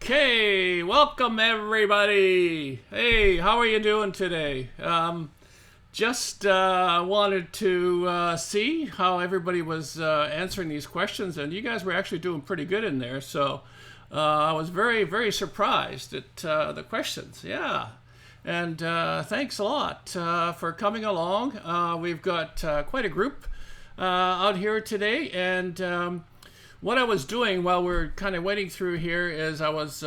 Okay, welcome everybody. Hey, how are you doing today? Just wanted to see how everybody was answering these questions, and you guys were actually doing pretty good in there. So I was very, very surprised at the questions. Yeah, and thanks a lot for coming along. We've got quite a group out here today, and what I was doing while we're kind of waiting through here is I was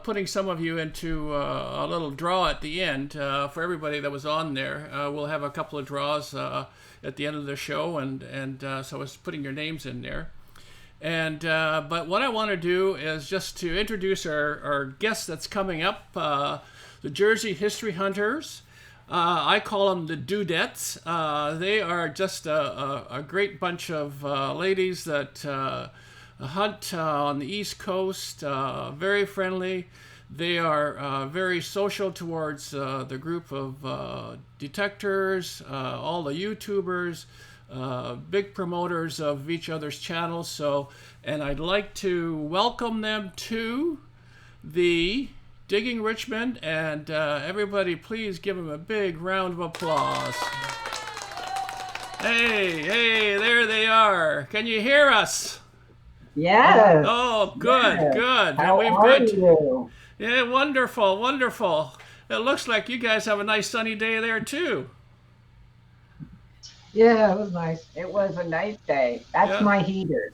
putting some of you into a little draw at the end for everybody that was on there. We'll have a couple of draws at the end of the show, and so I was putting your names in there. And but what I want to do is just to introduce our guest that's coming up, the Jersey History Hunters. I call them the Dudettes. They are just a great bunch of ladies that hunt on the East Coast, very friendly. They are very social towards the group of detectors, all the YouTubers, big promoters of each other's channels. So, and I'd like to welcome them to the Digging Richmond, and everybody please give them a big round of applause. Hey, there they are. Can you hear us? Yes. Oh, good, yes. good. How We've are got, you? yeah, wonderful. it looks like you guys have a nice sunny day there too. Yeah, it was nice. It was a nice day. That's Yeah. my heater.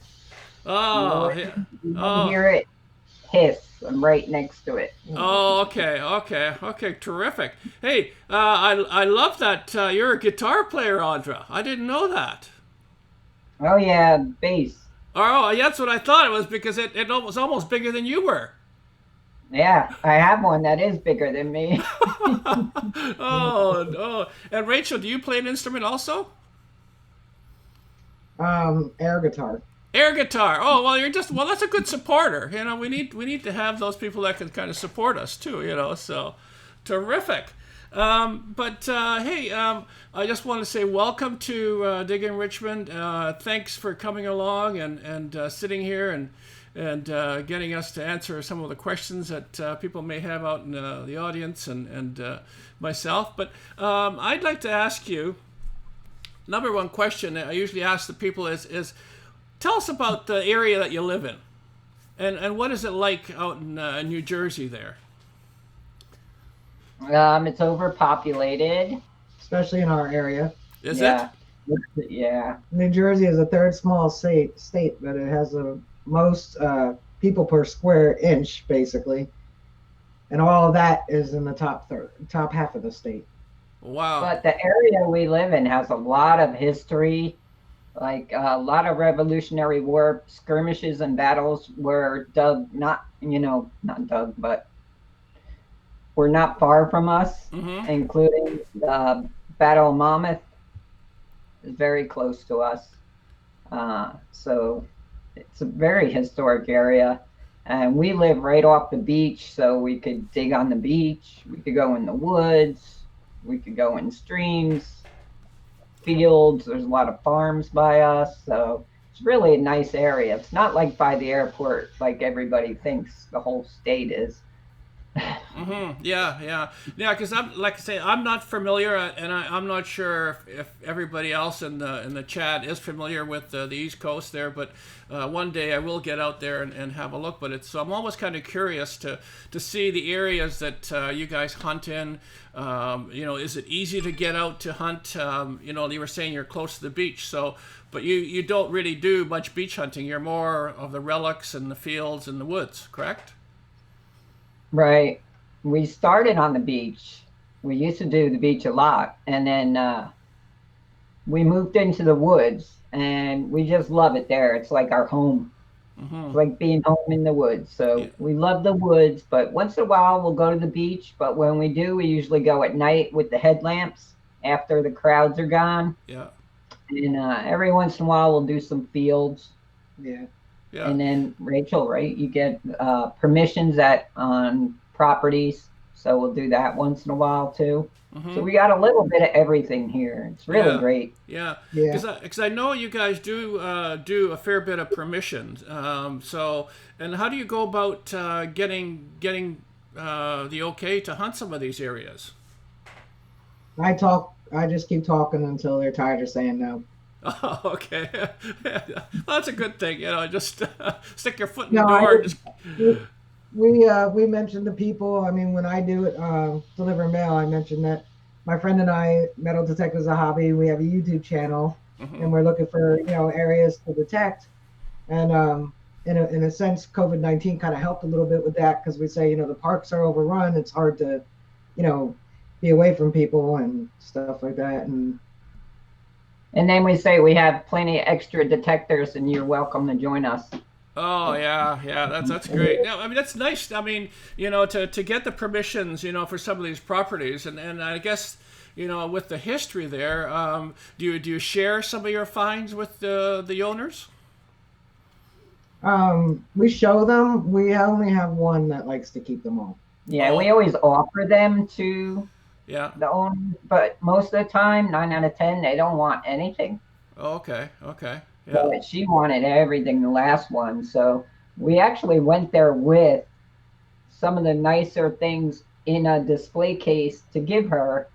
Oh, yeah. You might Oh, hear it hiss. I'm right next to it. oh, okay, okay, okay, terrific. Hey, I love that you're a guitar player, Audra. I didn't know that. Oh yeah, bass. Oh, yeah, that's what I thought it was because it was almost bigger than you were. Yeah, I have one that is bigger than me. Oh, oh. And Rachel, do you play an instrument also? Air guitar. Air guitar. Oh, well, you're just well. That's a good supporter. You know, we need to have those people that can kind of support us too. You know, so terrific. But hey, I just want to say welcome to Digging Richmond. Thanks for coming along and sitting here and getting us to answer some of the questions that people may have out in the audience and myself. But I'd like to ask you number one question I usually ask the people is tell us about the area that you live in, and what is it like out in New Jersey there? It's overpopulated. especially in our area. Is it? Yeah, yeah. New Jersey is the third smallest state, but it has the most people per square inch, basically, and all of that is in the top half of the state. Wow. But the area we live in has a lot of history, like a lot of Revolutionary War skirmishes and battles were dug, not, not dug, but were not far from us, Mm-hmm. including the Battle of Monmouth is very close to us. So it's a very historic area. And we live right off the beach, so we could dig on the beach, we could go in the woods, we could go in streams, fields. There's a lot of farms by us, so it's really a nice area. It's not like by the airport like everybody thinks the whole state is. Mm-hmm. Yeah, yeah, yeah. Because I'm like I say, I'm not familiar, and I'm not sure if everybody else in the chat is familiar with the East Coast there. But one day I will get out there and have a look. But it's so I'm always kind of curious to see the areas that you guys hunt in. Is it easy to get out to hunt? You were saying you're close to the beach, so but you don't really do much beach hunting. You're more of the relics and the fields and the woods, correct? Right. We started on the beach. We used to do the beach a lot, and then we moved into the woods, and we just love it there. It's like our home. It's Mm-hmm. like being home in the woods. Yeah. So we love the woods, but once in a while we'll go to the beach. But when we do, we usually go at night with the headlamps after the crowds are gone. Yeah. And every once in a while we'll do some fields. Yeah. Yeah. And then Rachel, right? You get permissions on properties, so we'll do that once in a while too. Mm-hmm. So we got a little bit of everything here. It's really Yeah. great. Yeah, Yeah. because I know you guys do a fair bit of permissions. So, and how do you go about getting the okay to hunt some of these areas? I just keep talking until they're tired of saying no. Oh, okay. Well, that's a good thing. Just stick your foot in the No, door. And just, we mentioned the people. I mean, when I do it, deliver mail, I mentioned that my friend and I, metal detectors is a hobby. We have a YouTube channel, Mhm. and we're looking for areas to detect. And in a sense, COVID-19 kind of helped a little bit with that because we say the parks are overrun. It's hard to you know be away from people and stuff like that. And then we say we have plenty of extra detectors, and you're welcome to join us. Oh yeah, yeah, that's great. Yeah, I mean that's nice. I mean, to get the permissions, for some of these properties, and I guess, with the history there, do you share some of your finds with the owners? We show them. We only have one that likes to keep them all. Yeah, we Oh, always offer them to yeah. the owners, but most of the time, 9 out of 10, they don't want anything. Oh, okay, okay, yeah. But she wanted everything, the last one. So we actually went there with some of the nicer things in a display case to give her,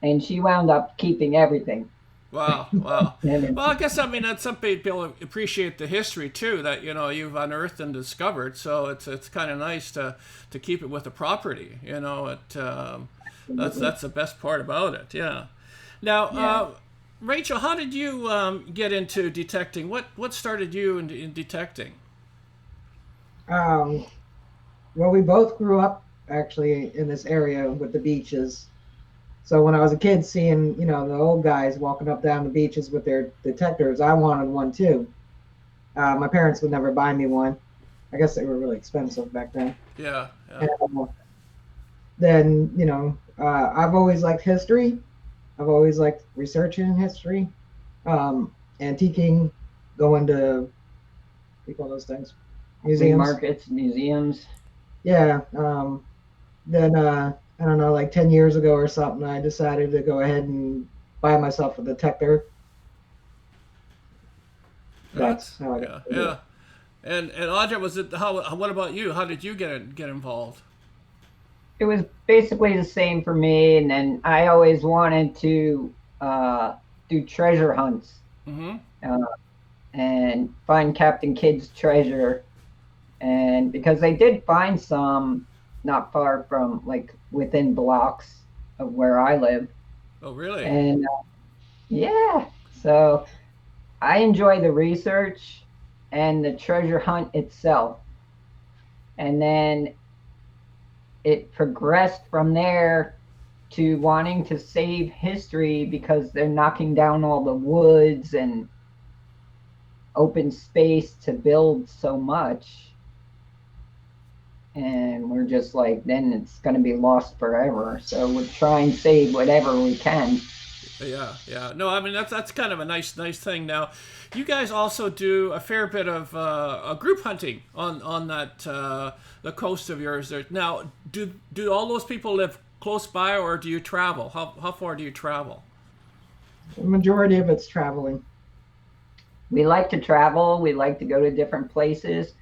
and she wound up keeping everything. Wow, wow. And Well, I guess I mean that some people appreciate the history too that you've unearthed and discovered. So it's kind of nice to keep it with the property. That's the best part about it. Yeah. Now, yeah. Rachel, how did you get into detecting? What started you in detecting? Um, well, we both grew up actually in this area with the beaches. So when I was a kid, seeing the old guys walking up down the beaches with their detectors, I wanted one too. My parents would never buy me one. I guess they were really expensive back then. Yeah, yeah. And then I've always liked history. I've always liked researching history, antiquing, going to, what do you call those things? Flea Museums. markets, museums. Yeah. Then I don't know, like 10 years ago or something, I decided to go ahead and buy myself a detector. That's how I got Yeah, into yeah. it. And Audra, was it how? What about you? How did you get involved? It was basically the same for me. And then I always wanted to do treasure hunts Mm-hmm. uh, and find Captain Kidd's treasure. And because they did find some not far from, like, within blocks of where I live. Oh, really? And yeah, so I enjoy the research and the treasure hunt itself. And then it progressed from there to wanting to save history because they're knocking down all the woods and open space to build so much. And we're just like, then it's going to be lost forever. So we try and save whatever we can. Yeah, yeah. No, I mean that's kind of a nice thing. Now, you guys also do a fair bit of group hunting on that the coast of yours there. Now, do all those people live close by, or do you travel? How far do you travel? The majority of it's traveling. We like to travel. We like to go to different places.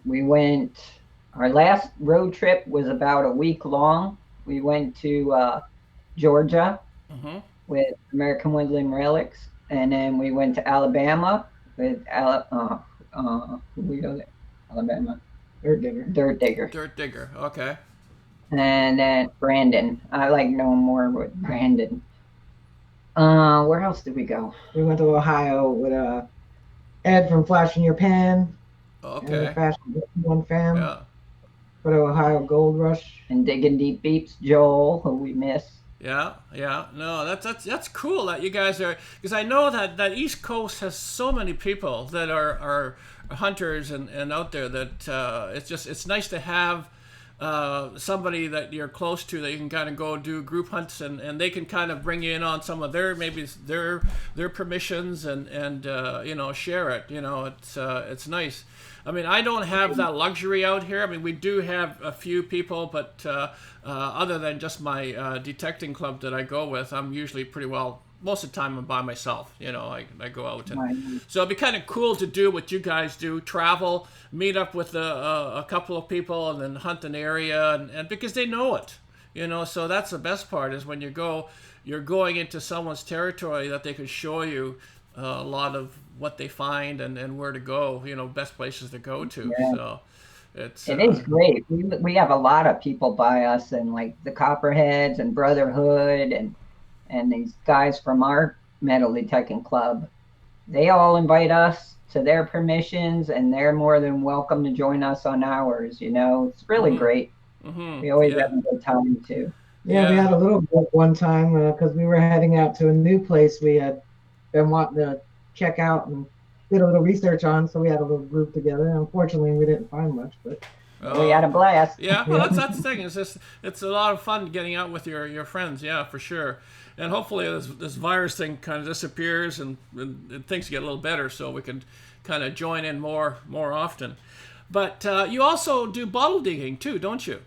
We went, our last road trip was about a week long. We went to Georgia Mm-hmm. with American Woodland Relics, and then we went to Alabama with who we go there? Alabama Dirt digger. Dirt Digger, Dirt digger. Okay. and then Brandon. I like knowing more with Brandon. Where else did we go? We went to Ohio with Ed from Flash in Your Pan and the Okay. Fashion One fam Yeah. for the Ohio Gold Rush. And Digging Deep Beeps, Joel, who we miss. Yeah, yeah. No, that's cool that you guys are, because I know that East Coast has so many people that are hunters and out there that it's nice to have somebody that you're close to that you can kind of go do group hunts and they can kind of bring you in on some of their maybe their permissions and share it. It's nice. I mean, I don't have that luxury out here. I mean, we do have a few people, but other than just my detecting club that I go with, I'm usually pretty well. Most of the time, I'm by myself. I go out, and Right. so it'd be kind of cool to do what you guys do: travel, meet up with a couple of people, and then hunt an area, and because they know it. So that's the best part is when you're going into someone's territory that they can show you a lot of what they find and where to go, best places to go to. Yeah. So it's It is great. We have a lot of people by us, and like the Copperheads and Brotherhood and these guys from our metal detecting club. They all invite us to their permissions, and they're more than welcome to join us on ours. It's really great. We always yeah, have a good time too. Yeah, we yeah. had a little bit one time because we were heading out to a new place we had been wanting to check out and did a little research on. So we had a little group together. Unfortunately, we didn't find much, but We had a blast. Yeah, well, yeah, that's the thing. It's a lot of fun getting out with your friends. Yeah, for sure. And hopefully this virus thing kind of disappears and things get a little better, so we can kind of join in more often. But you also do bottle digging too, don't you?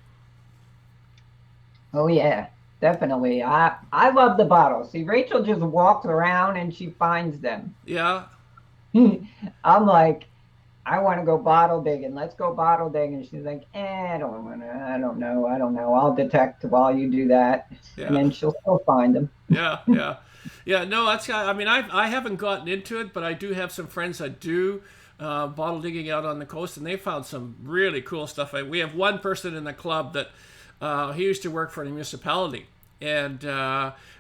Oh yeah, definitely. I love the bottles. See, Rachel just walks around and she finds them. Yeah, I'm like, I want to go bottle digging. Let's go bottle digging. She's like, I don't want to. I don't know. I'll detect while you do that, and yeah. then she'll still find them. Yeah, yeah. Yeah, no, that's. I mean, I haven't gotten into it, but I do have some friends that do bottle digging out on the coast, and they found some really cool stuff. We have one person in the club that he used to work for a municipality, and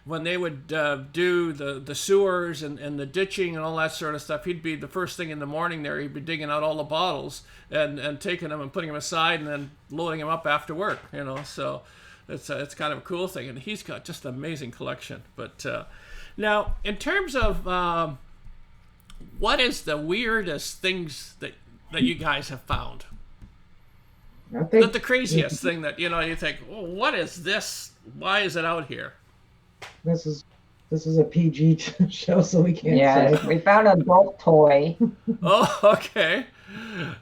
when they would do the sewers and the ditching and all that sort of stuff, he'd be the first thing in the morning there. He'd be digging out all the bottles and taking them and putting them aside and then loading them up after work. So it's kind of a cool thing, and he's got just an amazing collection. But now, in terms of what is the weirdest things that you guys have found? I think The craziest thing that you think, oh, what is this? Why is it out here? this is a PG show, so we can't Yeah, say. we found an adult toy. Oh, okay.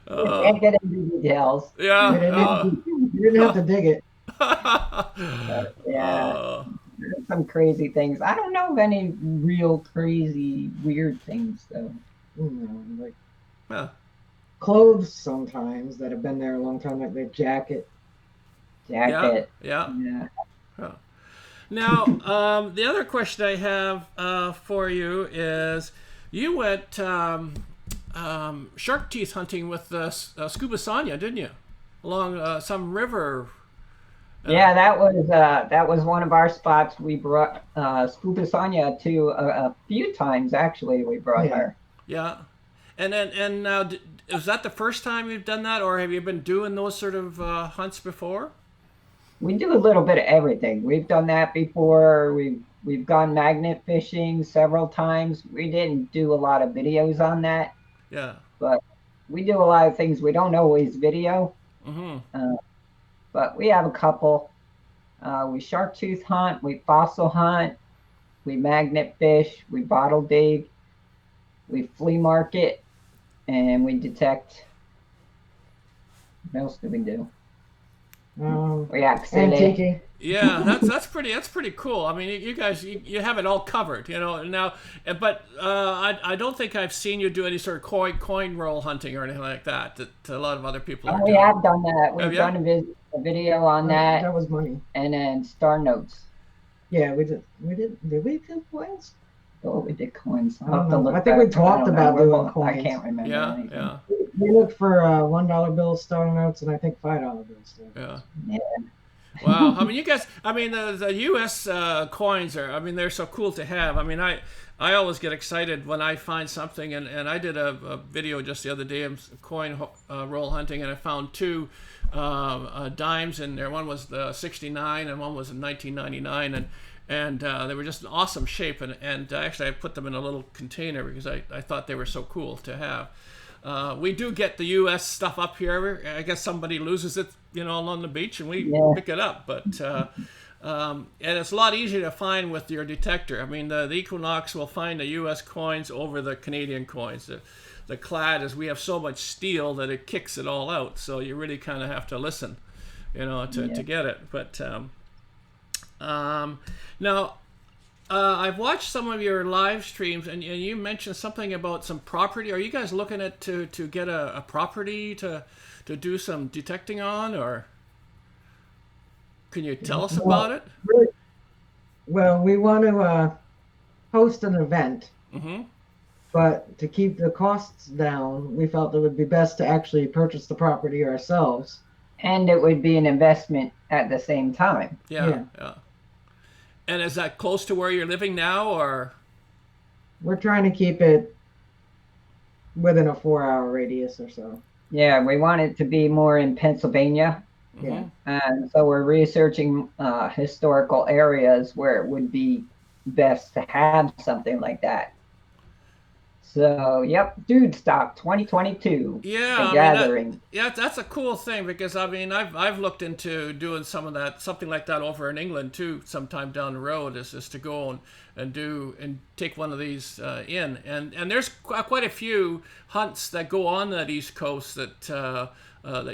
We can't get into details. Yeah. You didn't have to dig it. Yeah, there's some crazy things. I don't know of any real crazy, weird things, though. Like Yeah. clothes sometimes that have been there a long time, like the jacket. Jacket. Yeah. Yeah. Yeah. Now, the other question I have for you is, you went shark teeth hunting with Scuba Sonia, didn't you? Along some river. Yeah, that was one of our spots. We brought Scuba Sonia to a few times, actually. We brought Yeah. her. Yeah. And now, is that the first time you've done that, or have you been doing those sort of hunts before? We do a little bit of everything. We've done that before. We've gone magnet fishing several times. We didn't do a lot of videos on that, Yeah. but we do a lot of things we don't always video. Mm-hmm. But we have a couple. We shark tooth hunt, we fossil hunt, we magnet fish, we bottle dig, we flea market, and we detect. What else do we do? We actually. Antiquing. Yeah, that's pretty cool. I mean, you guys, you have it all covered, now. But I don't think I've seen you do any sort of coin roll hunting or anything like that. That a lot of other people are We doing. have done that. Have We've ya? done a video on that, That was money. and then star notes. Yeah, we did. Did we do coins? Oh, we did coins. I don't know. I think we talked about doing I coins. can't remember. Yeah, anything. yeah, We looked for $1 bill star notes and I think $5 bills. yeah. Yeah. Wow. I mean, you guys. I mean, the U.S. Coins are. I mean, they're so cool to have. I mean, I always get excited when I find something, and I did a video just the other day of coin roll hunting, and I found two dimes in there. One was the '69, and one was in 1999, and they were just in awesome shape. And actually, I put them in a little container because I thought they were so cool to have. We do get the U.S. stuff up here. I guess somebody loses it, along the beach, and we pick it up. But and it's a lot easier to find with your detector. I mean, the Equinox will find the U.S. coins over the Canadian coins. The clad is, we have so much steel that it kicks it all out. So you really kind of have to listen, to get it. But now. I've watched some of your live streams, and you mentioned something about some property. Are you guys looking at to get a property to do some detecting on, or can you tell us about it? Well, we want to host an event, Mm-hmm. but to keep the costs down, we felt it would be best to actually purchase the property ourselves. And it would be an investment at the same time. Yeah. And is that close to where you're living now, or? We're trying to keep it within a 4-hour radius or so. Yeah, we want it to be more in Pennsylvania. Yeah. And so we're researching historical areas where it would be best to have something like that. So, yep, Dude Stock 2022. Yeah, The I mean, Gathering. that's a cool thing, because I mean, I've looked into doing something like that over in England too, sometime down the road, is to go and take one of these in, and there's quite a few hunts that go on that East Coast that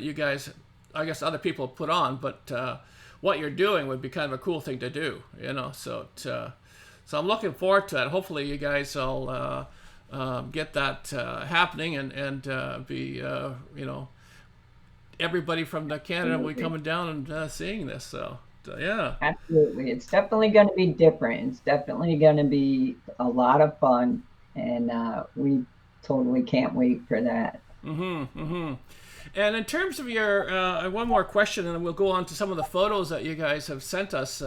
you guys, I guess other people put on, but what you're doing would be kind of a cool thing to do, So I'm looking forward to that. Hopefully, you guys will. Get that happening and be everybody from Canada will be coming down and seeing this. So Yeah. Absolutely. It's definitely going to be different. It's definitely going to be a lot of fun. And we totally can't wait for that. Mm-hmm. Mm-hmm. And in terms of your, one more question, and then we'll go on to some of the photos that you guys have sent us.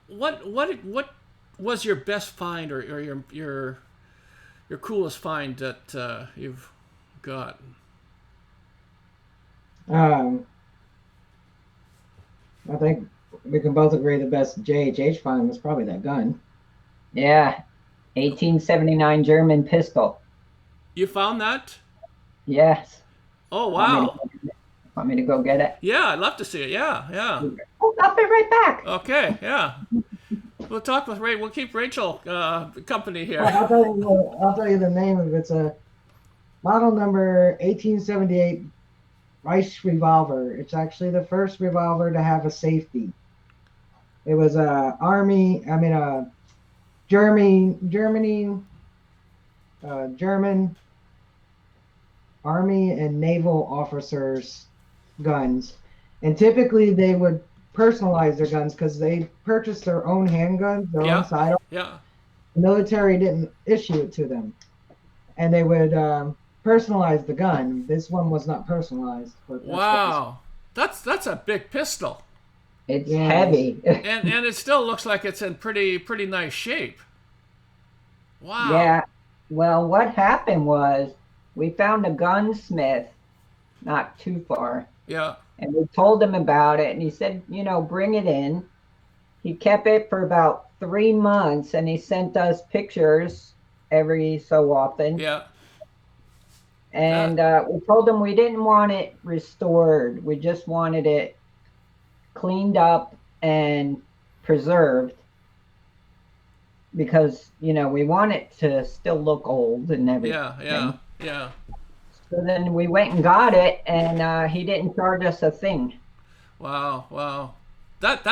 What was your best find, or your coolest find that you've got? Um, I think we can both agree the best JHH find was probably that gun. Yeah. 1879 German pistol. You found that? Yes. Oh Want me to wow! go get it? Want me to go get it? Yeah, I'd love to see it. Yeah, yeah. Oh, I'll be right back. Okay, yeah. We'll talk with Ray. We'll keep Rachel company here. I'll tell you the name of it. It's a model number 1878 Reich revolver. It's actually the first revolver to have a safety. It was a German Army and naval officers' guns, and typically they would personalize their guns because they purchased their own handguns, their own sidearm. Yeah. The military didn't issue it to them, and they would personalize the gun. This one was not personalized. Wow, that's a big pistol. It's heavy. and it still looks like it's in pretty nice shape. Wow. Yeah. Well, what happened was we found a gunsmith not too far. Yeah. And we told him about it, and he said, bring it in. He kept it for about 3 months, and he sent us pictures every so often. Yeah. And we told him we didn't want it restored. We just wanted it cleaned up and preserved because, we want it to still look old and everything. Yeah. So then we went and got it, and he didn't charge us a thing. Wow. That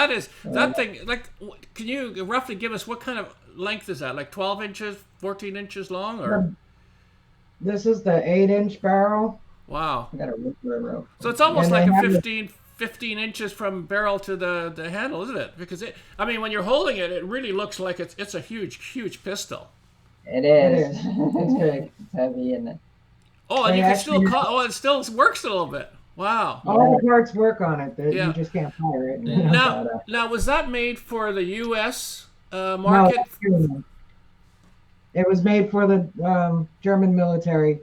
thing, like, can you roughly give us what kind of length is that? Like 12 inches, 14 inches long, or? This is the 8-inch barrel. Wow. I got a rope. So it's almost like a 15 inches from barrel to the handle, isn't it? Because when you're holding it, it really looks like it's a huge pistol. It is. It's big. It's heavy, isn't it? Oh, and you can still it still works a little bit. Wow. All the parts work on it. You just can't fire it. Now, was that made for the U.S. Market? No, it was made for the German military.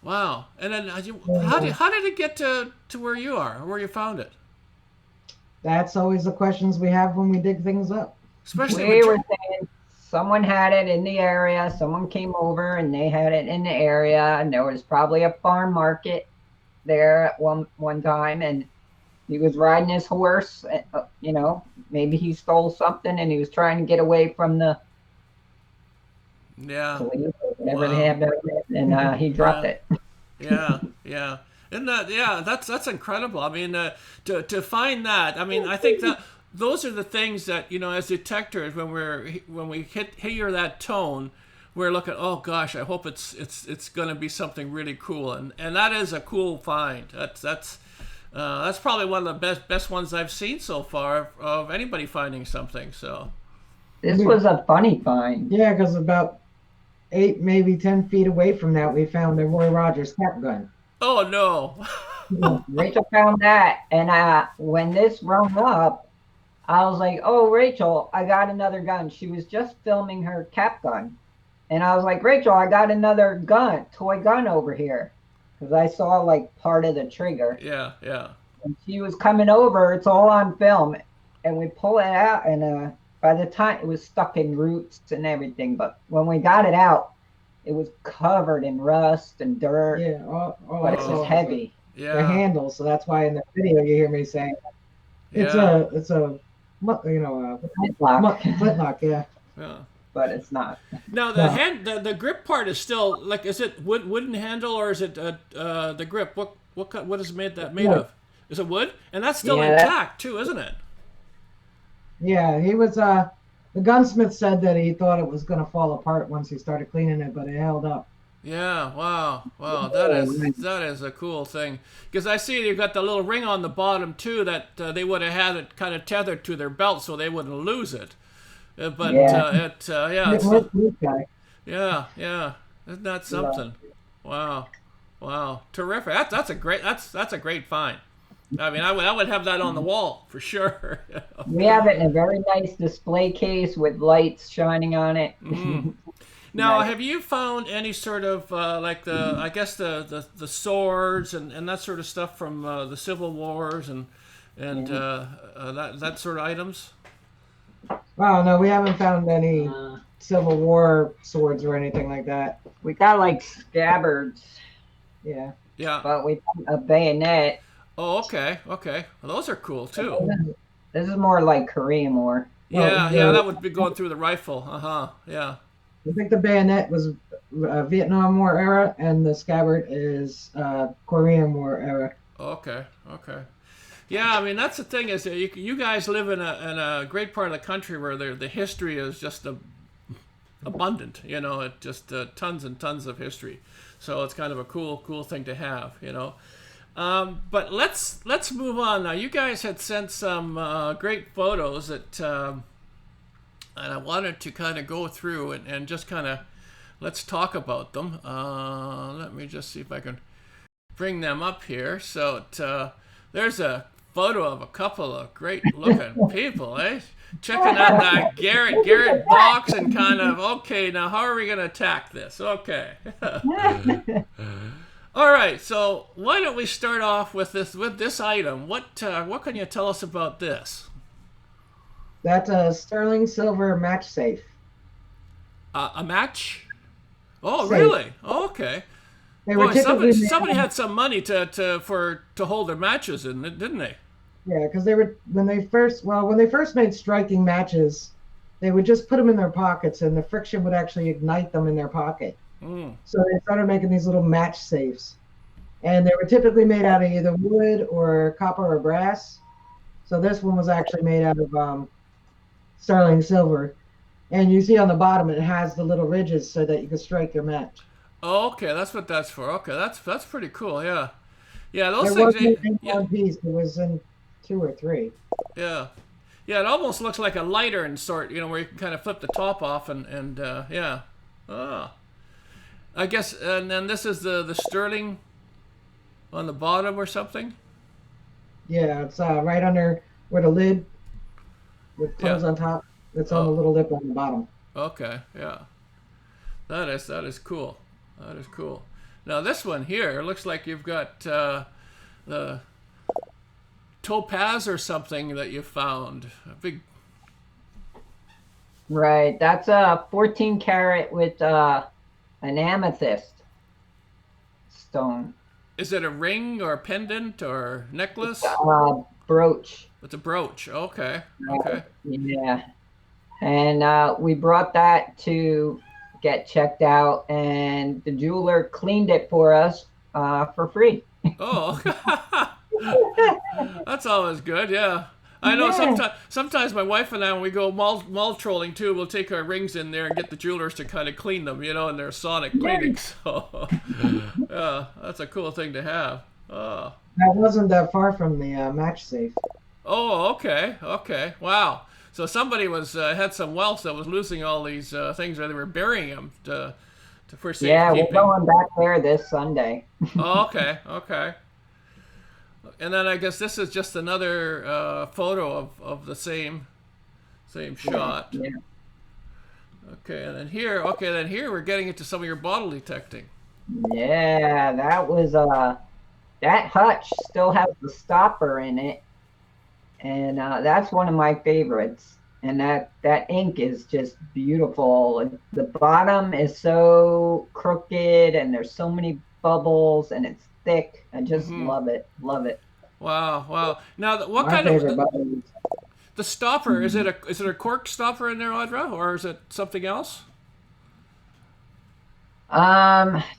Wow. And then how did it get to where you are, where you found it? That's always the questions we have when we dig things up. Especially we were saying someone had it in the area. Someone came over and they had it in the area, and there was probably a farm market there at one time, and he was riding his horse. Maybe he stole something and he was trying to get away from the police or whatever they have there, and he dropped it. Yeah. And that's incredible. I mean, to find that, I think that those are the things that, as detectors, when we hear that tone, we're looking, oh gosh, I hope it's going to be something really cool, and that is a cool find. That's probably one of the best ones I've seen so far of anybody finding something. So this was a funny find. Yeah, because about 8, maybe 10 feet away from that, we found the Roy Rogers cap gun. Oh no. Rachel found that, and when this rolled up, I was like, oh, Rachel, I got another gun. She was just filming her cap gun. And I was like, Rachel, I got another toy gun over here. Because I saw like part of the trigger. Yeah. And she was coming over. It's all on film. And we pull it out. And by the time it was stuck in roots and everything. But when we got it out, it was covered in rust and dirt. Yeah. But it was heavy. Yeah. The handle. So that's why in the video you hear me saying it's a flintlock. Yeah. But it's not. Now the grip part is still like, is it wooden handle, or is it the grip? What is made of? Is it wood? And that's still intact too, isn't it? Yeah, he was. The gunsmith said that he thought it was going to fall apart once he started cleaning it, but it held up. Yeah, wow, wow, Oh, nice. that is a cool thing. Because I see you've got the little ring on the bottom too that they would have had it kind of tethered to their belt so they wouldn't lose it. But Yeah. yeah, It it's worked for this guy. yeah, yeah. Isn't that Yeah. something? Wow, wow, terrific. That's a great find. I mean, I would have that on the wall for sure. We have it in a very nice display case with lights shining on it. Now, Nice. have you found any sort of like I guess the swords and that sort of stuff from the Civil Wars and Yeah. that sort of items? Wow, no, we haven't found any Uh, Civil War swords or anything like that. we got like scabbards, Yeah. Yeah. but we found a bayonet. Oh, okay, okay. Well, those are cool too. This is more like Korean War. Well, Yeah, yeah. That would be going through the rifle. Uh huh. Yeah. I think the bayonet was Vietnam War era, and the scabbard is Korean War era. Okay. Okay. Yeah, I mean that's the thing is that you guys live in a great part of the country where the history is just abundant. You know, it just tons and tons of history. So it's kind of a cool thing to have. You know, but let's move on now. You guys had sent some great photos that, and I wanted to kind of go through and just kind of let's talk about them. Let me just see if I can bring them up here. So there's a photo of a couple of great looking people, eh? Checking out that Garrett box and kind of, okay, now how are we going to attack this? Okay. All right, so why don't we start off with this item? What can you tell us about this? That's a sterling silver match safe. A match? Oh, Safe. really? Oh, okay. They were Boy, typically somebody had some money to hold their matches in it, didn't they? yeah, because they were when they first made striking matches, they would just put them in their pockets, and the friction would actually ignite them in their pocket. Mm. So they started making these little match safes, and they were typically made out of either wood or copper or brass. So this one was actually made out of sterling silver, and you see on the bottom it has the little ridges so that you can strike your match. Oh, okay, that's what that's for. Okay, that's pretty cool. Yeah, yeah, those It things. wasn't in Yeah, one piece; it was in two or three. yeah, yeah. It almost looks like a lighter in sort. You know, where you can kind of flip the top off and yeah. Ah, I guess. And then this is the sterling on the bottom or something. Yeah, it's right under where the lid with clothes Yeah. on top. It's on the Oh, little lip on the bottom. okay. Yeah. That is cool. That is cool. Now this one here looks like you've got the topaz or something that you found. A big. Right, that's a 14 karat with an amethyst stone Is it a ring or a pendant or necklace? brooch. It's a brooch. Okay. Okay. Yeah, and we brought that to get checked out, and the jeweler cleaned it for us for free. Oh, that's always good. Yeah. I know Yeah. sometimes my wife and I, when we go mall trolling too, we'll take our rings in there and get the jewelers to kind of clean them, you know, and they're sonic cleaning. So, yeah, that's a cool thing to have. Oh, That wasn't that far from the match safe. oh, okay, okay, wow. So somebody was had some wealth that was losing all these things, or they were burying them for Yeah, we're safekeeping. going back there this Sunday. Oh, okay, okay. And then I guess this is just another photo of the same shot. Yeah. Okay, then here we're getting into some of your bottle detecting. Yeah, that was that hutch still has the stopper in it, and that's one of my favorites. And that ink is just beautiful. The bottom is so crooked, and there's so many bubbles, and it's thick. I just love it, love it. Wow, wow. Now, what My kind favorite of button. the stopper? Is it a cork stopper in there, Audra, or is it something else?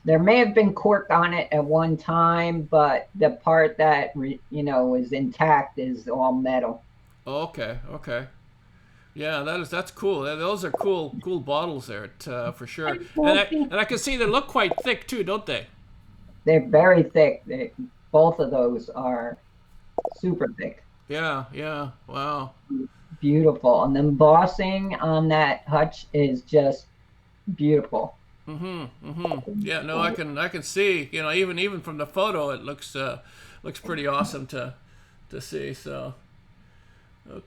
There may have been cork on it at one time, but the part that is intact is all metal. Oh, okay, okay. Yeah, that's cool. Those are cool bottles there, for sure. And I can see they look quite thick too, don't they? They're very thick. Both of those are super thick. Yeah, yeah. Wow. Beautiful. And the embossing on that hutch is just beautiful. Yeah, no, I can see, you know, even from the photo it looks pretty awesome to see. So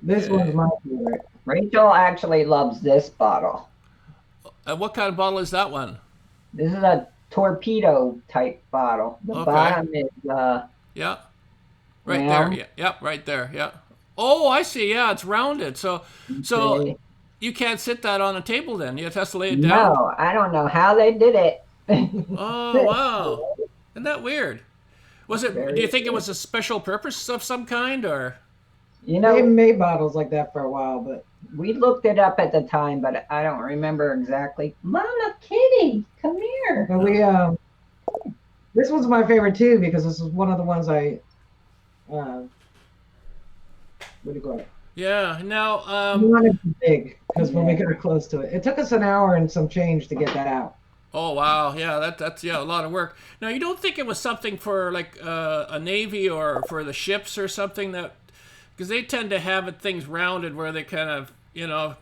This one's my favorite. Rachel actually loves this bottle. what kind of bottle is that one? This is a torpedo type bottle. The bottom is yeah. Right there. Yeah, yep, right there. Yeah. Oh, I see. Yeah, it's rounded. So you can't sit that on a table then. You have to lay it down. No, I don't know how they did it. Oh, wow. Isn't that weird? Was it, do you think it was a special purpose of some kind, or? You know, they made bottles like that for a while, but we looked it up at the time, but I don't remember exactly. Mama Kitty, come here. But this one's my favorite too, because this is one of the ones what do you call it? Yeah. Now, we wanted to dig because when we got close to it, it took us an hour and some change to get that out. Oh wow, yeah, that's a lot of work. Now, you don't think it was something for like a navy or for the ships or something, that because they tend to have things rounded where they kind of, you know.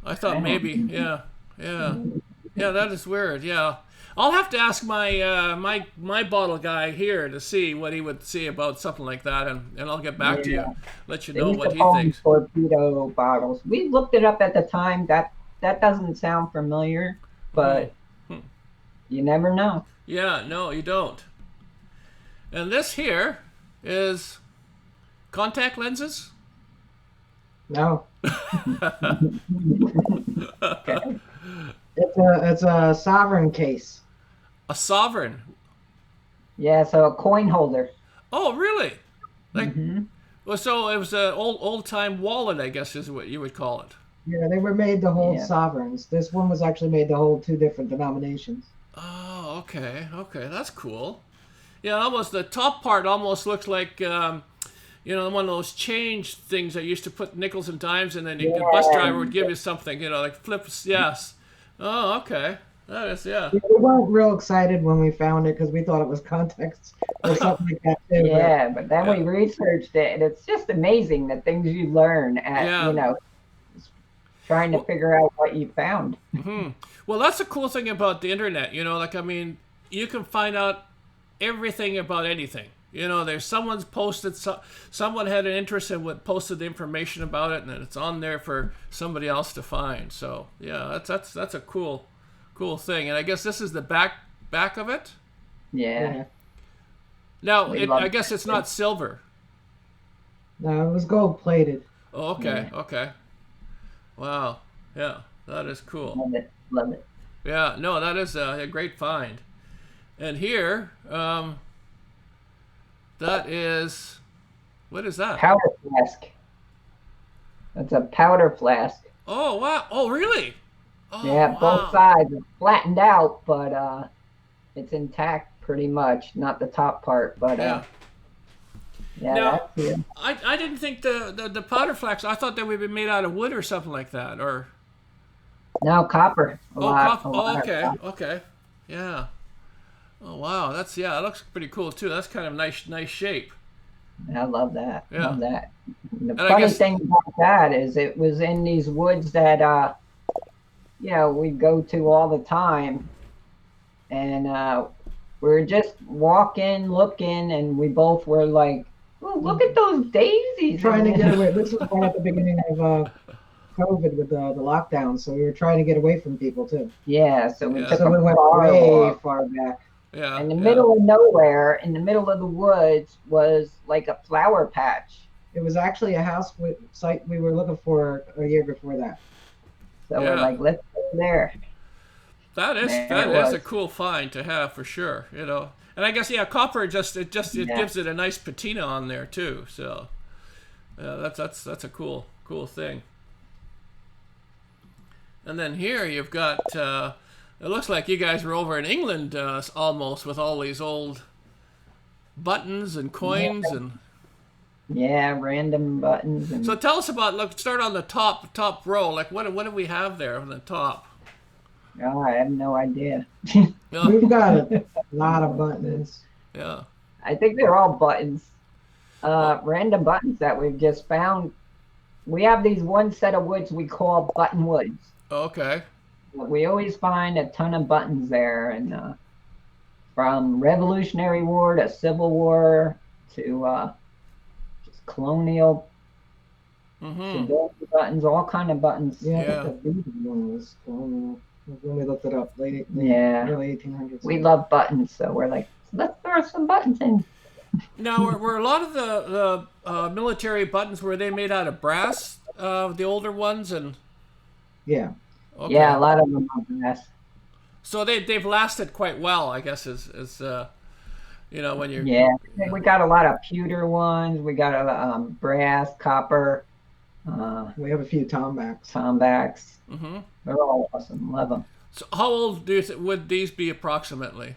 I thought maybe, yeah, that is weird. Yeah, I'll have to ask my my bottle guy here to see what he would see about something like that, and I'll get back to you, let you know what he thinks. Torpedo bottles. We looked it up at the time. That doesn't sound familiar, but you never know. Yeah, no, you don't. And this here is contact lenses? No. It's a sovereign case. A sovereign? Yeah, so a coin holder. Oh, really? Like, well, so it was an old time wallet, I guess, is what you would call it. Yeah, they were made to hold sovereigns. This one was actually made to hold 2 different denominations. Oh, okay, that's cool. Yeah, almost the top part almost looks like, you know, one of those change things that used to put nickels and dimes in, and the bus driver would give you something, you know, like flips. Yes. Oh, okay. That is, yeah. We weren't real excited when we found it because we thought it was context or something like that too. Yeah, but then we researched it, and it's just amazing the things you learn at, you know, trying to figure out what you found. Well, that's the cool thing about the internet, you know, like, I mean, you can find out everything about anything. You know, there's someone's posted, someone had an interest in what, posted the information about it, and it's on there for somebody else to find. So yeah, that's a cool thing. And I guess this is the back of it. Yeah. Now, I guess it's not silver. No, it was gold plated. Oh, okay, okay. Wow. Yeah, that is cool. Love it. Yeah, no, that is a great find. And here, that is, what is that? Powder flask. That's a powder flask. Oh, wow. Oh, really? Oh, yeah, both sides are flattened out, but it's intact pretty much. Not the top part, but yeah. Now, I didn't think the powder flask, I thought they would be made out of wood or something like that, or... No, copper. Okay. Yeah. Oh, wow. That's, yeah, it looks pretty cool, too. That's kind of nice shape. I love that. Yeah. Love that. And the funny thing about that is it was in these woods that, you know, we go to all the time. And we were just walking, looking, and we both were like, oh, look at those daisies. Trying to get away. This was right at the beginning of COVID with the lockdown, so we were trying to get away from people, too. Yeah, so we took we went way far back. Yeah. In the middle of nowhere, in the middle of the woods, was like a flower patch. It was actually a house site we were looking for a year before that. So we're like, let's go there. That is a cool find to have for sure, you know. And I guess copper it gives it a nice patina on there too. So that's a cool thing. And then here you've got. It looks like you guys were over in England almost with all these old buttons and coins and. Yeah, random buttons and So tell us about, look, start on the top row. Like what do we have there on the top? oh, I have no idea. Yeah, We've got a lot of buttons. yeah. I think they're all buttons. Oh, Random buttons that we've just found. We have these one set of woods we call button woods. okay. We always find a ton of buttons there, and from Revolutionary War to Civil War to just colonial Mm-hmm. civilian buttons, all kind of buttons. Yeah, I Yeah. think the Beaver one was colonial. When we looked it up, Yeah. early 1800s. We love buttons, so we're like, let's throw some buttons in. Now, were a lot of the military buttons, were they made out of brass? The older ones, and Yeah. okay. Yeah, a lot of them are brass. So they've lasted quite well, I guess. Is you know, when you're Yeah, we got a lot of pewter ones. We got brass, copper, We have a few tombacks. tombacks. Mm-hmm. They're all awesome. Love them. So how old would these be approximately?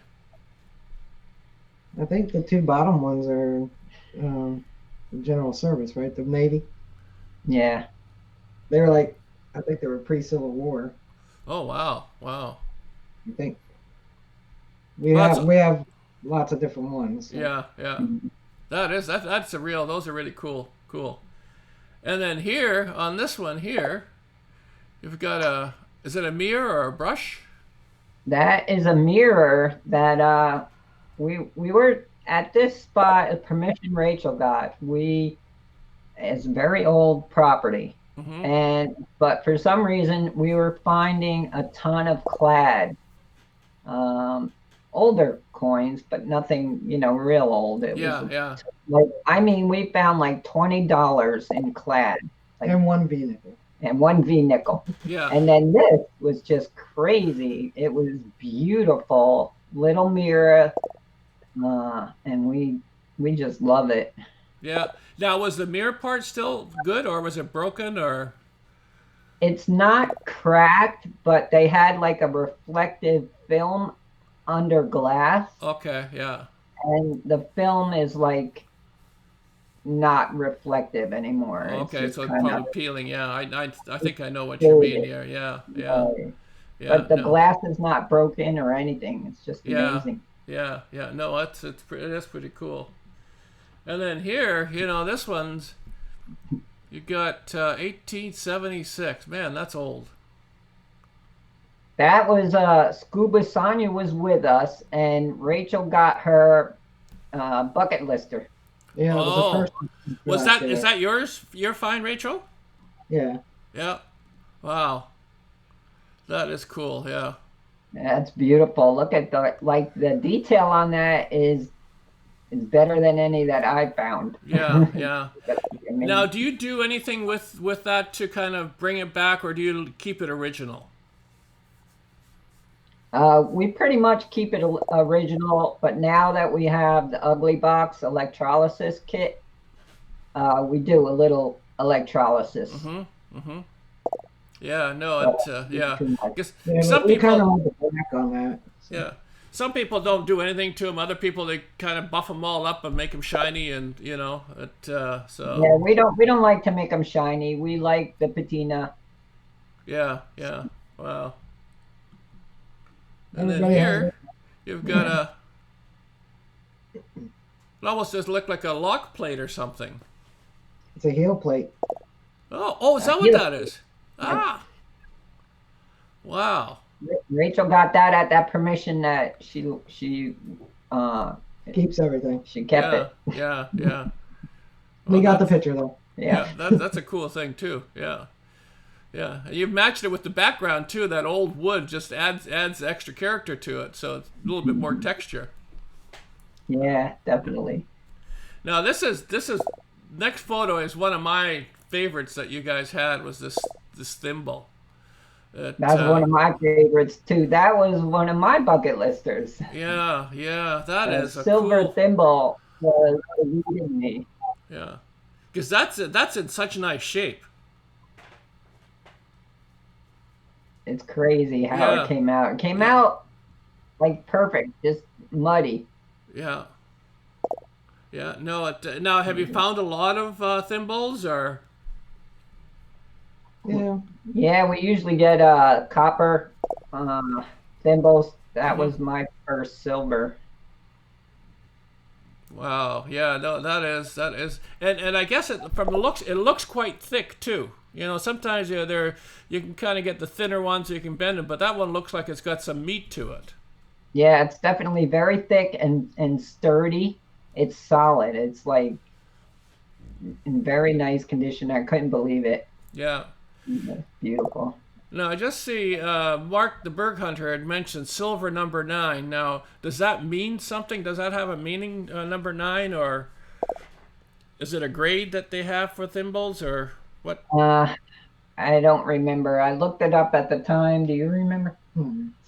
I think the two bottom ones are general service, right? The Navy. Yeah. They were like, I think they were pre-Civil War. Oh wow, wow. I think we Well, have we have lots of different ones. So. Yeah, yeah. That's a real. Those are really cool, cool. And then here on this one here, you've got a. Is it a mirror or a brush? That is a mirror that we were at this spot, a permission Rachel got. It's very old property. Mm-hmm. But for some reason we were finding a ton of clad, older coins, but nothing, real old. It Yeah, was yeah, like, I mean, we found like $20 in clad, like, And one V nickel. and one V nickel. yeah. And then this was just crazy. It was beautiful, little mirror, and we just love it. Yeah. Now, was the mirror part still good, or was it broken, or? It's not cracked, but they had like a reflective film under glass, Okay, yeah, and the film is like not reflective anymore. It's okay. just So it's kind probably of peeling. Yeah, I think I know what you mean here. Yeah, yeah, yeah. but the No, glass is not broken or anything. It's just yeah, amazing. yeah, yeah. No, that's pretty cool. And then here, this one's you got 1876. Man, that's old. That was Scuba Sonia was with us, and Rachel got her bucket lister. Yeah, it was the Oh, first one. was that is that yours? Your find, Rachel? Yeah. Yeah. Wow, that is cool. Yeah. That's beautiful. Look at the detail on that is better than any that I found. Yeah, yeah. I mean, Now, do you do anything with that to kind of bring it back, or do you keep it original? we pretty much keep it original, but now that we have the Ugly Box electrolysis kit, we do a little electrolysis. Mm-hmm. Mm-hmm. Yeah. No. Yeah. Too much. Because Yeah, some we kind of people. like the black on that. So. Yeah. Some people don't do anything to them. Other people, they kind of buff them all up and make them shiny, and so. Yeah, we don't like to make them shiny. We like the patina. Yeah. Yeah. Wow. And then Everybody has here, it. you've got it almost does look like a lock plate or something. It's a heel plate. Oh, is that what that is? Ah. Wow. Rachel got that at that permission that she Keeps everything. she kept Yeah. it. Yeah. Yeah. We Well, got the that's- picture though. Yeah, Yeah. that's a cool thing too. Yeah, yeah. And you've matched it with the background too. That old wood just adds extra character to it, so it's a little bit more texture. Yeah, definitely. Now this is next photo is one of my favorites that you guys had was this thimble. That's one of my favorites too. That was one of my bucket listers. Yeah, yeah. That A is a silver cool. thimble was leading me. Yeah, because that's in such nice shape. It's crazy how Yeah. it came out. It came Yeah. out like perfect, just muddy. Yeah. Yeah. No. Now, have you found a lot of thimbles or? Yeah. Yeah, we usually get copper thimbles. That Mhm. was my first silver. Wow. Yeah. No. That is, and I guess from the looks, it looks quite thick too. You know, sometimes you can kind of get the thinner ones, you can bend them, but that one looks like it's got some meat to it. Yeah, it's definitely very thick and sturdy. It's solid. It's like in very nice condition. I couldn't believe it. Yeah. It's beautiful. Now I just see Mark the Berg Hunter had mentioned silver number 9. Now, does that mean something? Does that have a meaning, number 9, or is it a grade that they have for thimbles, or what? Uh, I don't remember. I looked it up at the time. Do you remember?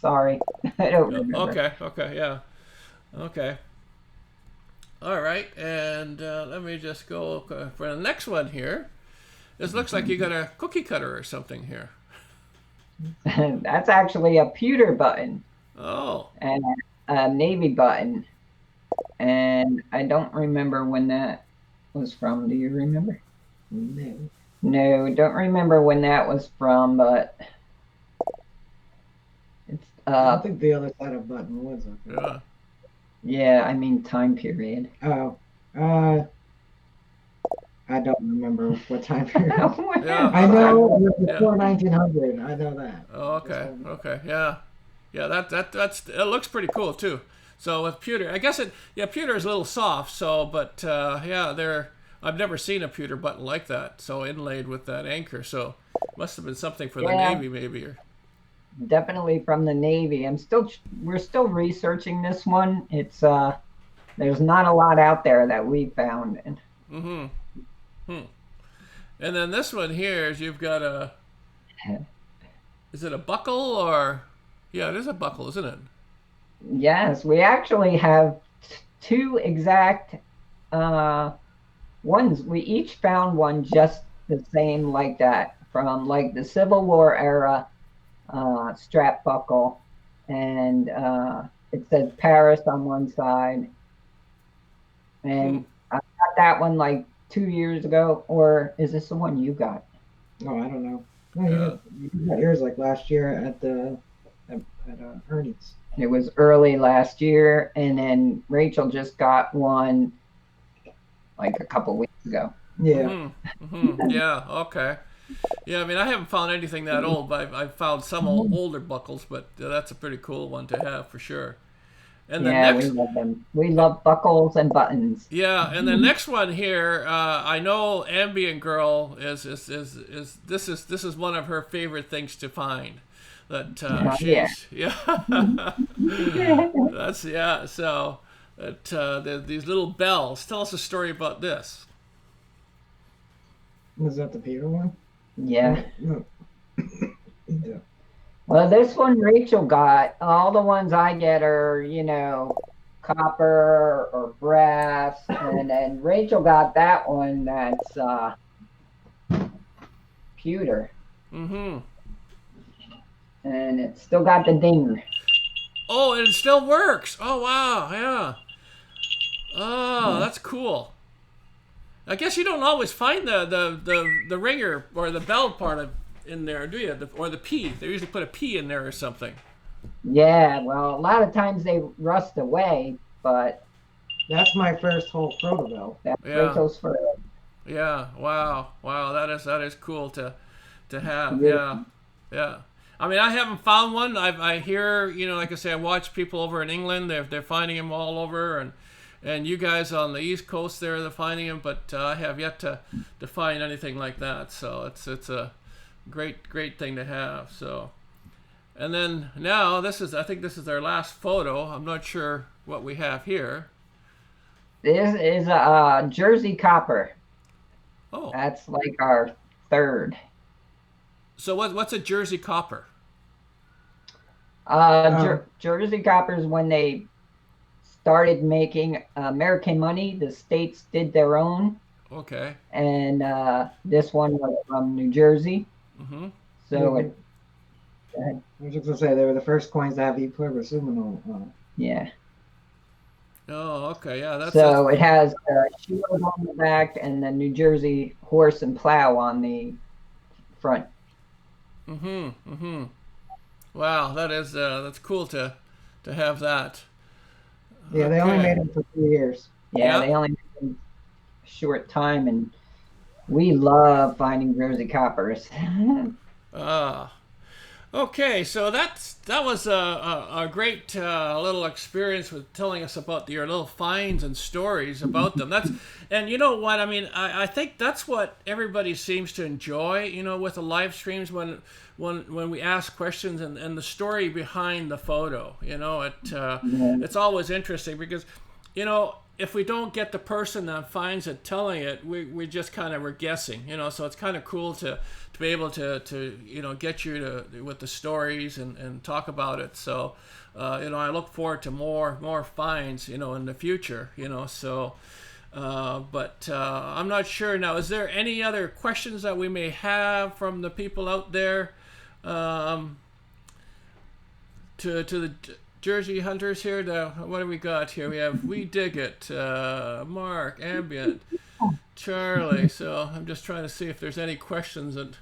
Sorry, I don't remember. Okay, okay, yeah, okay, all right. And let me just go for the next one here. This looks like you got a cookie cutter or something here. That's actually a pewter button Oh, and a navy button. And I don't remember when that was from. Do you remember? No. No, don't remember when that was from, but it's I don't think the other side of button was. I think. yeah. yeah, I mean time period. Oh. I don't remember what time period. Yeah. I know it was Yeah. before 1900. I know that. Oh, okay, okay, yeah, yeah. That's it looks pretty cool too. So with pewter, I guess pewter is a little soft. So, but yeah, I've never seen a pewter button like that. So inlaid with that anchor. So must have been something for the Yeah. Navy maybe. Or, Definitely from the Navy. We're still researching this one. It's there's not a lot out there that we found. mm-hmm. And then this one here is you've got is it a buckle or? Yeah, it is a buckle, isn't it? Yes, we actually have two exact ones. We each found one just the same like that from like the Civil War era strap buckle, and it says Paris on one side. And I got that one like 2 years ago, or is this the one you got? No, I don't know. No, you got yours like last year at Ernie's. It was early last year, and then Rachel just got one like a couple weeks ago. Yeah. Yeah. Okay. Yeah. I mean, I haven't found anything that old, but I've found some older buckles. But that's a pretty cool one to have for sure. And the Yeah, next, we love them. We love buckles and buttons. yeah, and the next one here, I know Ambient Girl is this is one of her favorite things to find. That she's that's yeah. So that these little bells. Tell us a story about this. Was that the Peter one? Yeah. No. Yeah. Well, this one Rachel got. All the ones I get are, copper or brass, and then Rachel got that one that's pewter, Mm-hmm. and it's still got the ding. Oh, and it still works. Oh wow, yeah. Oh, that's cool. I guess you don't always find the ringer or the bell part in there, do you? Or the P. They usually put a P in there or something. Yeah, well, a lot of times they rust away, but That's my first whole proto bell. that's Yeah. Rachel's first. Yeah. Wow. Wow. That is cool to have. Yeah. Yeah. Yeah. I mean, I haven't found one. I hear, like I say, I watch people over in England. They're finding them all over, and you guys on the East Coast there, they're finding them, but I have yet to find anything like that. So it's a great thing to have. So, and then now I think this is our last photo. I'm not sure what we have here. This is a Jersey copper. Oh, That's like our third. so what's a Jersey copper? Jersey copper is when they started making American money. The states did their own, Okay. and this one was from New Jersey. Mm-hmm. So I was just gonna say they were the first coins to have E pluribus unum on it. yeah. Oh, okay. Yeah, So it has the shield on the back and the New Jersey horse and plow on the front. Mm-hmm. Mm-hmm. Wow, that's cool to have that. Yeah, they only Okay. made them for 3 years. Yeah, Yeah. they only made them a short time, and we love finding Jersey coppers. Ah. Okay, so that was a great little experience with telling us about your little finds and stories about them. That's and you know what I mean. I think that's what everybody seems to enjoy. You know, with the live streams when we ask questions and the story behind the photo. You know, Yeah. it's always interesting because you know if we don't get the person that finds it telling it, we just kind of we're guessing. You know, so it's kind of cool to be able to you know get you to with the stories and talk about it. So you know I look forward to more finds you know in the future. You know so. But I'm not sure now. Is there any other questions that we may have from the people out there um, to the Jersey hunters here? What do we got here? We have We Dig It, Mark, Ambient, Charlie. So I'm just trying to see if there's any questions that.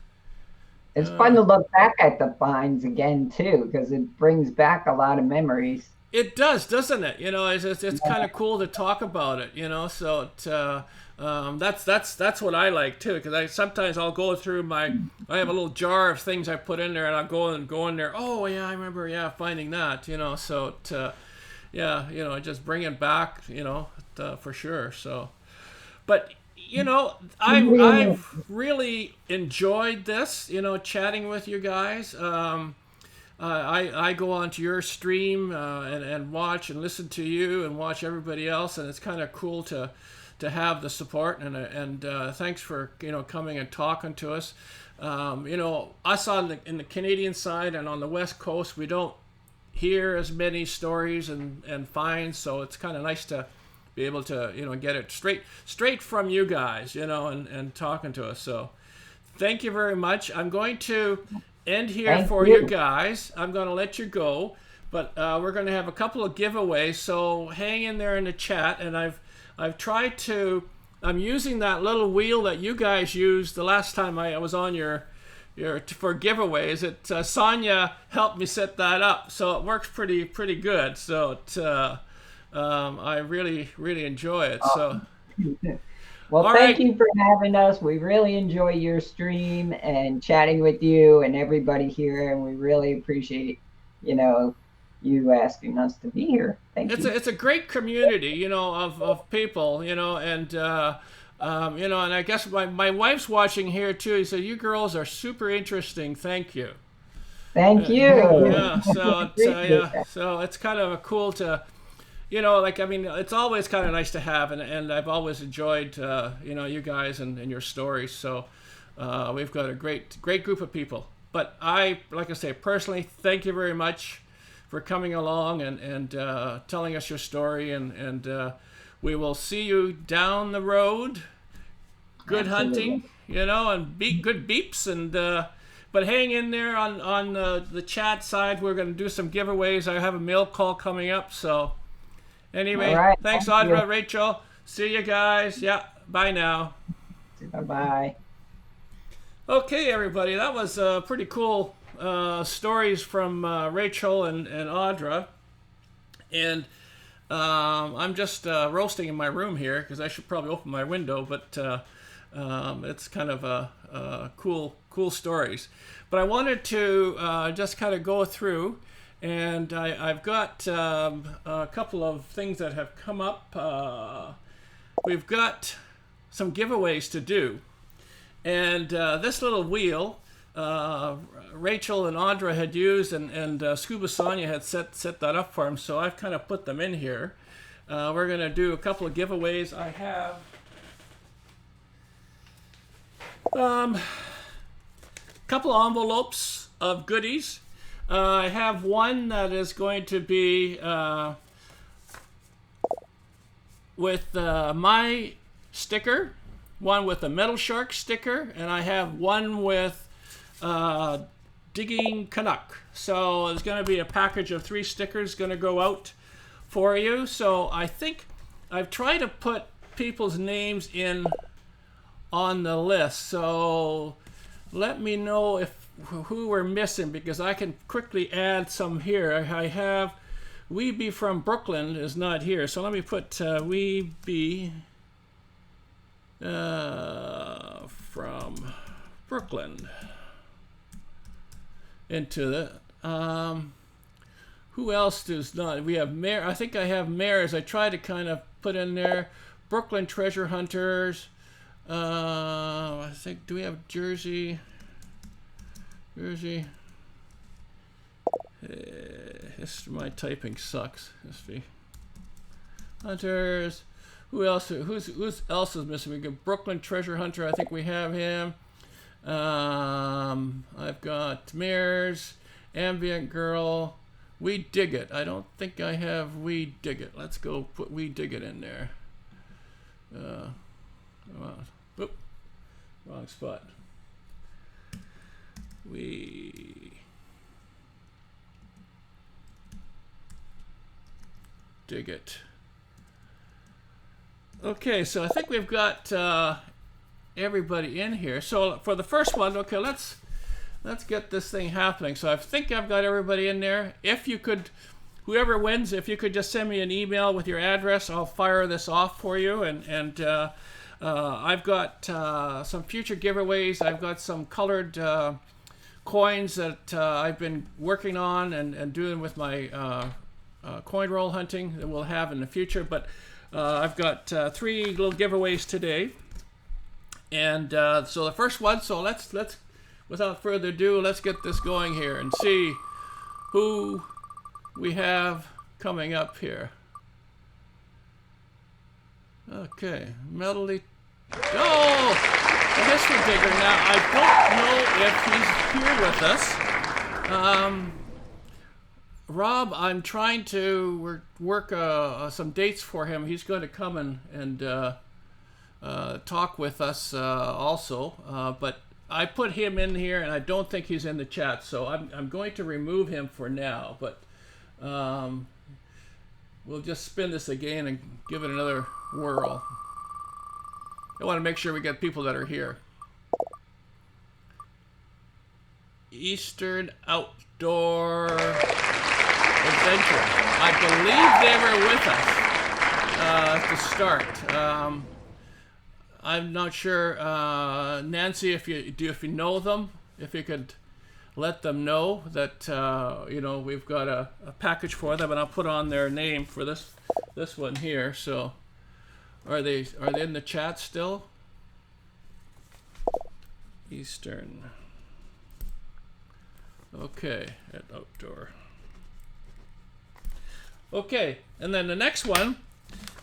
It's fun to look back at the finds again too, because it brings back a lot of memories. It does, doesn't it? You know, it's kind of cool to talk about it. You know, so that's what I like too. Because sometimes I'll go through I have a little jar of things I put in there, and I'll go in there. Oh yeah, I remember. Yeah, finding that. You know, so yeah, you know, just bring it back. You know, for sure. So, but you know, I've really enjoyed this. You know, chatting with you guys. I go onto your stream and watch and listen to you and watch everybody else, and it's kind of cool to have the support and thanks for you know coming and talking to us. You know, us in the Canadian side and on the West Coast, we don't hear as many stories and finds, so it's kind of nice to be able to you know get it straight from you guys, you know, and talking to us. So thank you very much. I'm going to end here Thank for you. you guys. I'm going to let you go, but we're going to have a couple of giveaways. So hang in there in the chat, and I've tried to. I'm using that little wheel that you guys used the last time I was on your for giveaways. Sonia helped me set that up, so it works pretty good. So I really enjoy it. So. Well, All thank right. you for having us. We really enjoy your stream and chatting with you and everybody here, and we really appreciate, you know, you asking us to be here. Thank you. It's a great community, you know, of people, you know, and you know, and I guess my wife's watching here too. So you girls are super interesting. Thank you. Thank you. Yeah. So Appreciate that. so it's kind of a cool to. You know, like I mean, it's always kind of nice to have, and I've always enjoyed, you know, you guys and your stories. So we've got a great group of people. But like I say, personally, thank you very much for coming along and telling us your story, and we will see you down the road. Good Absolutely. hunting, you know, and good beeps, and but hang in there on the chat side. We're going to do some giveaways. I have a mail call coming up, so. Anyway, All right. thanks, Thank Audra, you. Rachel. See you guys. Yeah, bye now. Bye-bye. Okay, everybody, that was pretty cool stories from Rachel and Audra. And I'm just roasting in my room here because I should probably open my window, but it's kind of cool stories. But I wanted to just kind of go through. And I've got a couple of things that have come up. We've got some giveaways to do. And this little wheel, Rachel and Audra had used, and Scuba Sonia had set that up for them. So I've kind of put them in here. We're going to do a couple of giveaways. I have a couple of envelopes of goodies. I have one that is going to be with my sticker, one with a Metal Shark sticker, and I have one with Digging Canuck. So there's going to be a package of 3 stickers going to go out for you. So I think I've tried to put people's names in on the list. So let me know if who we're missing, because I can quickly add some here. I have Weeby from Brooklyn is not here, so let me put Weeby from Brooklyn into the who else does not? We have Mayor. I think I have Mayors. I try to kind of put in there Brooklyn Treasure Hunters. I think, do we have Jersey? Jersey. My typing sucks. History. Hunters. Who else? Who else is missing? We got Brooklyn Treasure Hunter. I think we have him. I've got Mears, Ambient Girl, We Dig It. I don't think I have We Dig It. Let's go put We Dig It in there. Whoop, wrong spot. We Dig It. Okay, so I think we've got everybody in here. So for the first one, okay, let's get this thing happening. So I think I've got everybody in there. If you could, whoever wins, if you could just send me an email with your address, I'll fire this off for you. And I've got some future giveaways. I've got some colored coins that I've been working on and doing with my coin roll hunting that we'll have in the future. But I've got 3 little giveaways today. And so the first one, so let's without further ado, let's get this going here and see who we have coming up here. Okay, Melody. Oh, the history digger. Now I don't know if he's here with us. Rob, I'm trying to work some dates for him. He's going to come and talk with us also, but I put him in here, and I don't think he's in the chat, so I'm going to remove him for now. But we'll just spin this again and give it another whirl. I want to make sure we get people that are here. Eastern Outdoor Adventure. I believe they were with us to start. I'm not sure, Nancy, if you know them, if you could let them know that you know, we've got a package for them, and I'll put on their name for this one here. So, are they in the chat still? Eastern. Okay, at outdoor. Okay, and then the next one.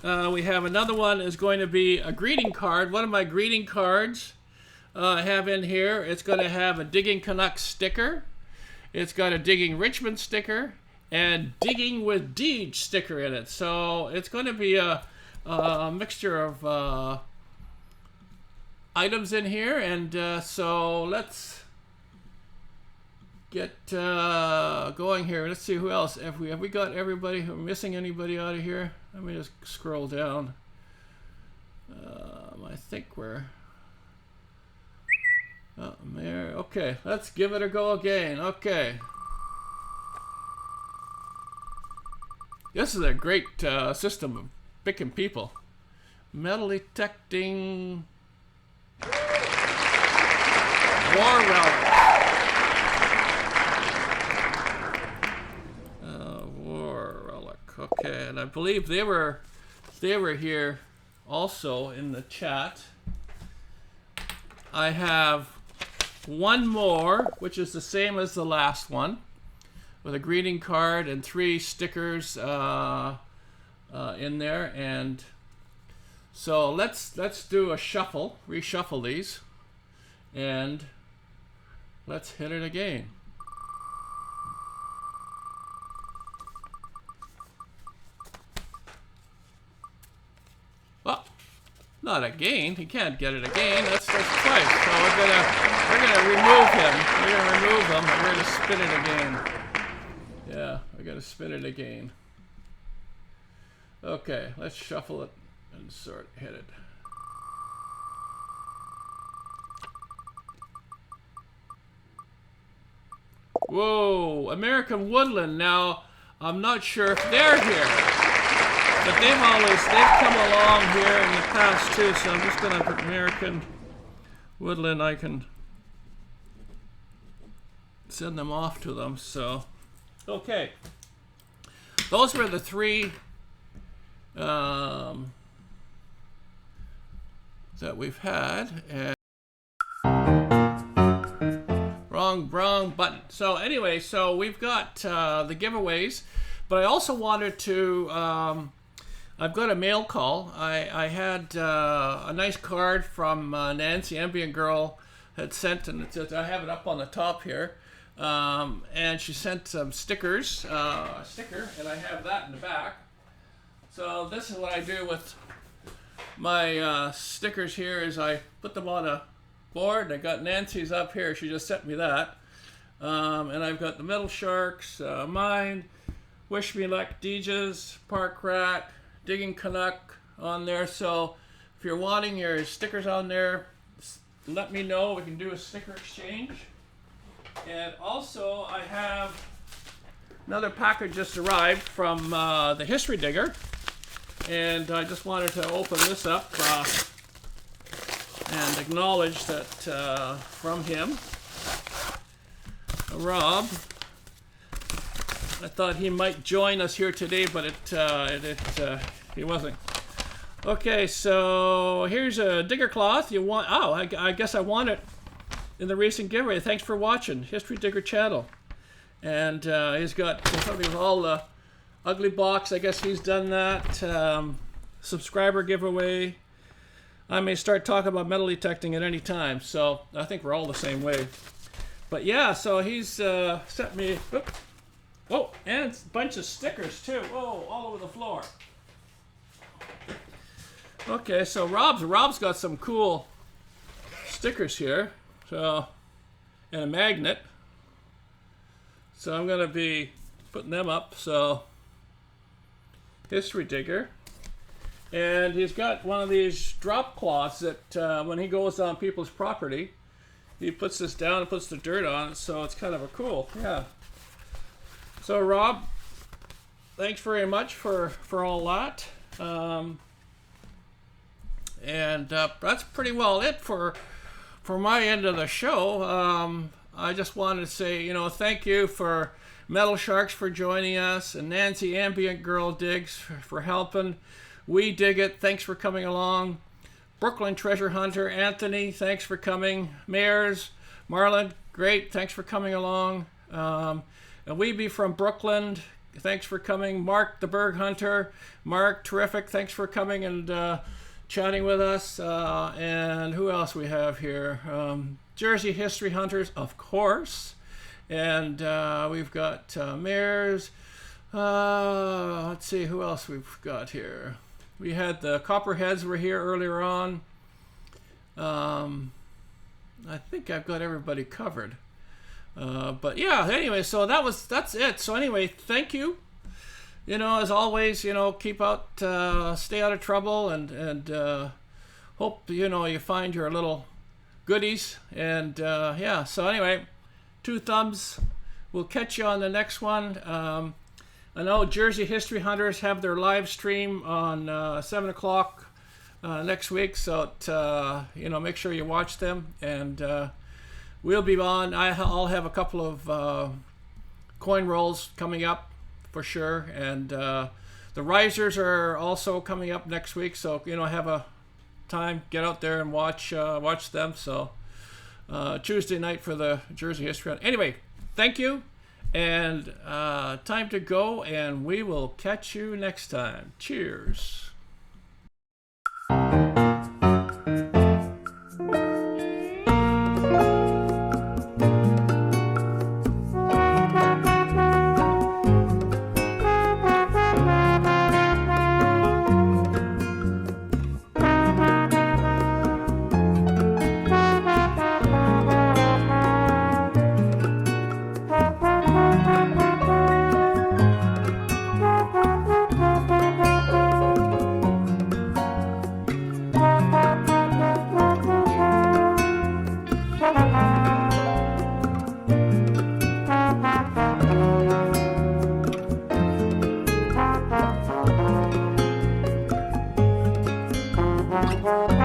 We have another one is going to be a greeting card. One of my greeting cards I have in here. It's going to have a Digging Canucks sticker. It's got a Digging Richmond sticker and Digging with Deej sticker in it. So it's going to be a mixture of items in here. And so let's get going here. Let's see who else. Have we got everybody? Are we missing anybody out of here? Let me just scroll down. I think we're... Oh, Mayor. Okay, let's give it a go again. Okay. This is a great system of picking people. Metal detecting... War relic. War relic. Okay, and I believe they were here also in the chat. I have one more, which is the same as the last one, with a greeting card and 3 stickers in there. And so let's do a shuffle, reshuffle these, and let's hit it again. Well, not again. He can't get it again. That's twice. So we're gonna remove him. We're gonna remove him, and we're gonna spin it again. Yeah, we're gonna spin it again. Okay, let's shuffle it and sort hit it. Whoa, American Woodland. Now, I'm not sure if they're here, but they've come along here in the past too, so I'm just gonna put American Woodland. I can send them off to them, so. Okay. Those were the three that we've had. And wrong button. So anyway, so we've got the giveaways, but I also wanted to, I've got a mail call. I had a nice card from Nancy, Ambient Girl, had sent, and I have it up on the top here. And she sent some stickers, a sticker, and I have that in the back. So this is what I do with my stickers here is I put them on a board. I got Nancy's up here. She just sent me that. And I've got the Metal Sharks, mine, Wish Me Luck, DJs, Park Rat, Digging Canuck on there. So if you're wanting your stickers on there, let me know. We can do a sticker exchange. And also I have another package just arrived from the History Digger. And I just wanted to open this up and acknowledge that from him, Rob. I thought he might join us here today, but he wasn't. Okay, so here's a digger cloth. You want? Oh, I guess I want it in the recent giveaway. Thanks for watching, History Digger channel. And he's got something with all the ugly box. I guess he's done that. Subscriber giveaway. I may start talking about metal detecting at any time, so I think we're all the same way. But yeah, so he's sent me, oh, and a bunch of stickers too. Whoa, all over the floor. Okay, so Rob's got some cool stickers here, so, and a magnet. So I'm gonna be putting them up. So History Digger. And he's got one of these drop cloths that when he goes on people's property, he puts this down and puts the dirt on it, so it's kind of a cool, yeah. So Rob, thanks very much for all that. And that's pretty well it for my end of the show. I just wanted to say, you know, thank you for Metal Sharks for joining us, and Nancy Ambient Girl Digs for helping. We dig it. Thanks for coming along. Brooklyn Treasure Hunter, Anthony, thanks for coming. Mayors, Marlon, great. Thanks for coming along. And Weeby from Brooklyn, thanks for coming. Mark the Berg Hunter, Mark, terrific. Thanks for coming and chatting with us. And who else we have here? Jersey History Hunters, of course. And we've got Mayors. Let's see who else we've got here. We had the Copperheads were here earlier on. I think I've got everybody covered. But yeah, anyway, so that's it. So anyway, thank you. You know, as always, you know, keep out, stay out of trouble, and hope, you know, you find your little goodies. And yeah, so anyway, 2 thumbs. We'll catch you on the next one. I know Jersey History Hunters have their live stream on 7 o'clock next week, so you know, make sure you watch them. And we'll be on. I'll have a couple of coin rolls coming up for sure, and the risers are also coming up next week. So you know, have a time, get out there and watch them. So Tuesday night for the Jersey History Hunter. Anyway, thank you. And time to go, and we will catch you next time. Cheers. Bye.